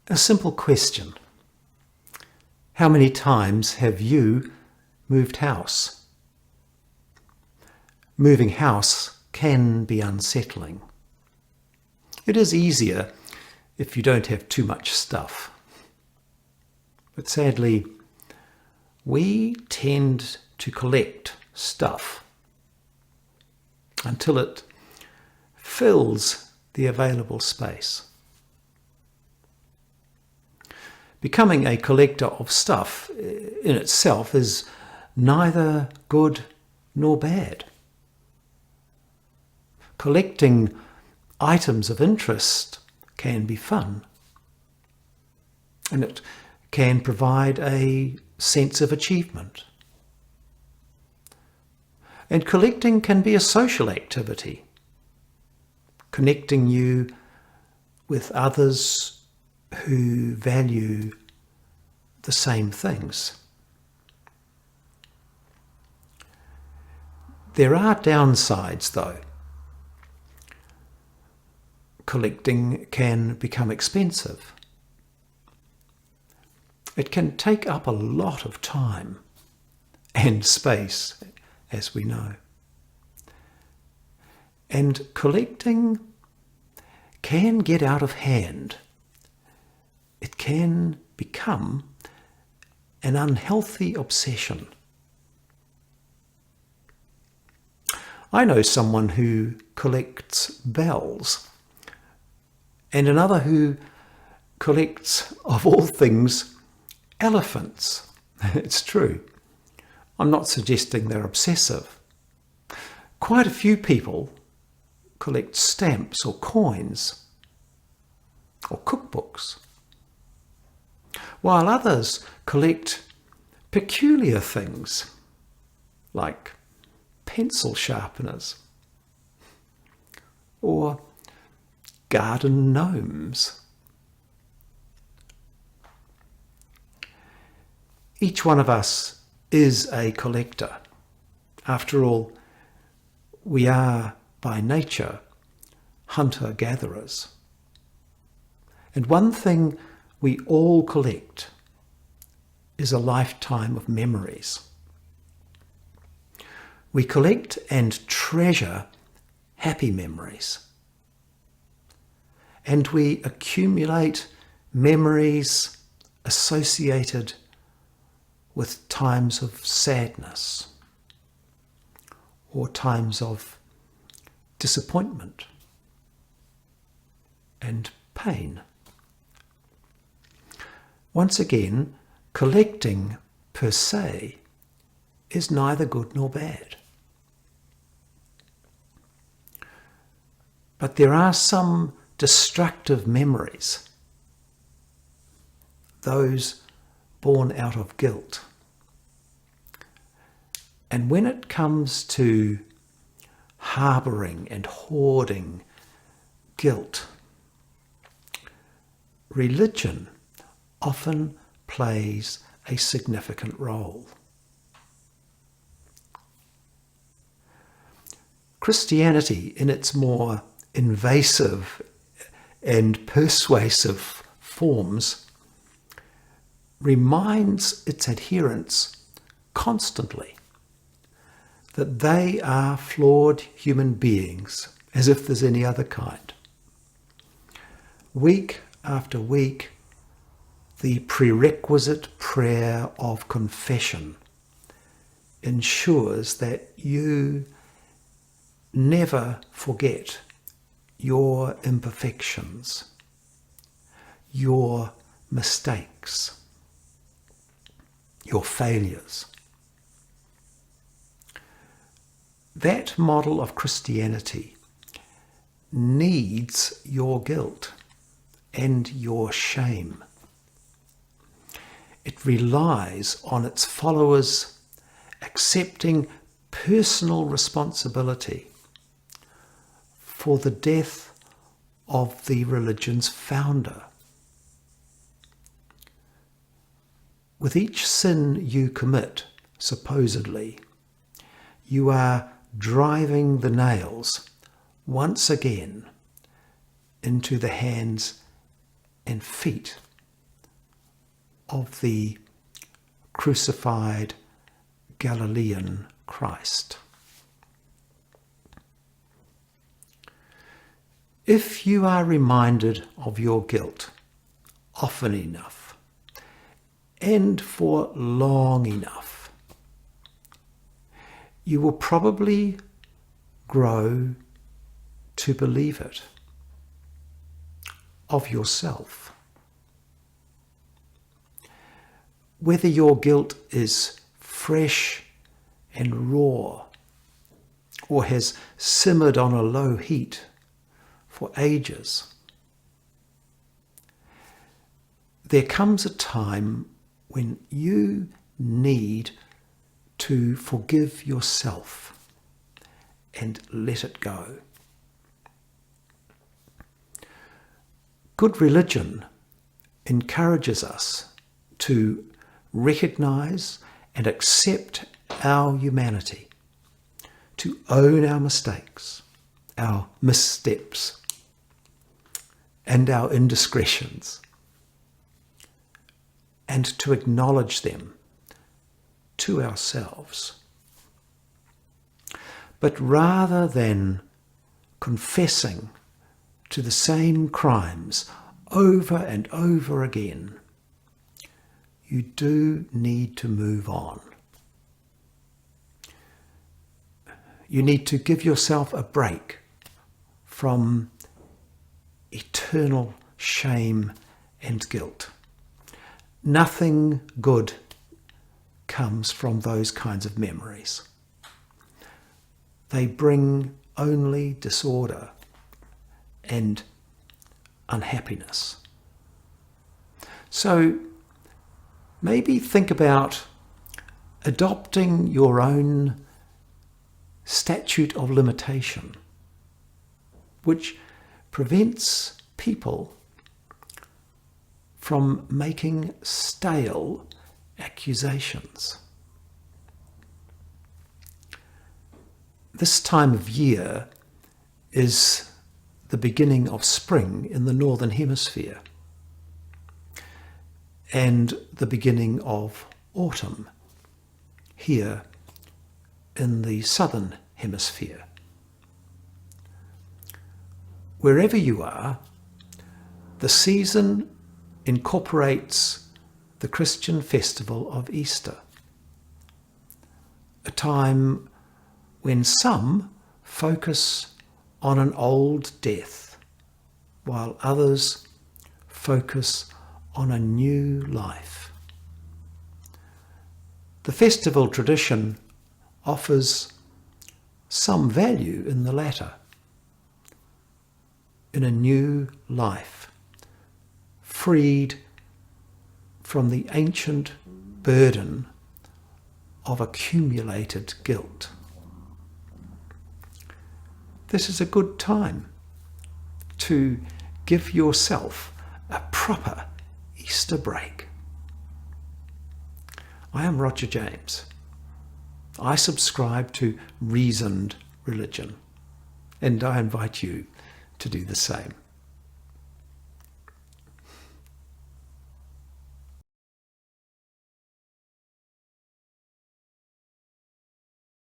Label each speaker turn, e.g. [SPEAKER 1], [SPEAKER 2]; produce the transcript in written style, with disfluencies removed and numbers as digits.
[SPEAKER 1] A simple question. How many times have you moved house? Moving house can be unsettling. It is easier if you don't have too much stuff. But sadly, we tend to collect stuff until it fills the available space. Becoming a collector of stuff in itself is neither good nor bad. Collecting items of interest can be fun, and it can provide a sense of achievement. And collecting can be a social activity, connecting you with others who value the same things. There are downsides, though. Collecting can become expensive. It can take up a lot of time and space, as we know. And collecting can get out of hand. It can become an unhealthy obsession. I know someone who collects bells, and another who collects, of all things, elephants. It's true. I'm not suggesting they're obsessive. Quite a few people collect stamps or coins or cookbooks, while others collect peculiar things like pencil sharpeners or garden gnomes. Each one of us is a collector. After all, we are by nature hunter-gatherers. And one thing we all collect is a lifetime of memories. We collect and treasure happy memories. And we accumulate memories associated with times of sadness or times of disappointment and pain. Once again, collecting per se is neither good nor bad. But there are some destructive memories, those born out of guilt. And when it comes to harbouring and hoarding guilt, religion often plays a significant role. Christianity, in its more invasive and persuasive forms, reminds its adherents constantly that they are flawed human beings, as if there's any other kind. Week after week, the prerequisite prayer of confession ensures that you never forget your imperfections, your mistakes, your failures. That model of Christianity needs your guilt and your shame. It relies on its followers accepting personal responsibility for the death of the religion's founder. with each sin you commit, supposedly, you are driving the nails once again into the hands and feet of the crucified Galilean Christ. If you are reminded of your guilt often enough and for long enough, you will probably grow to believe it of yourself. Whether your guilt is fresh and raw or has simmered on a low heat for ages, there comes a time when you need to forgive yourself and let it go. Good religion encourages us to recognize and accept our humanity, to own our mistakes, our missteps, and our indiscretions, and to acknowledge them to ourselves. But rather than confessing to the same crimes over and over again, you do need to move on. You need to give yourself a break from eternal shame and guilt. Nothing good comes from those kinds of memories. They bring only disorder and unhappiness. So maybe think about adopting your own statute of limitation, which prevents people from making stale accusations. This time of year is the beginning of spring in the Northern Hemisphere and the beginning of autumn here in the Southern Hemisphere. Wherever you are, the season incorporates the Christian festival of Easter, a time when some focus on an old death, while others focus on a new life. The festival tradition offers some value in the latter, in a new life, freed from the ancient burden of accumulated guilt. This is a good time to give yourself a proper Easter break. I am Roger James. I subscribe to reasoned religion, and I invite you to do the same.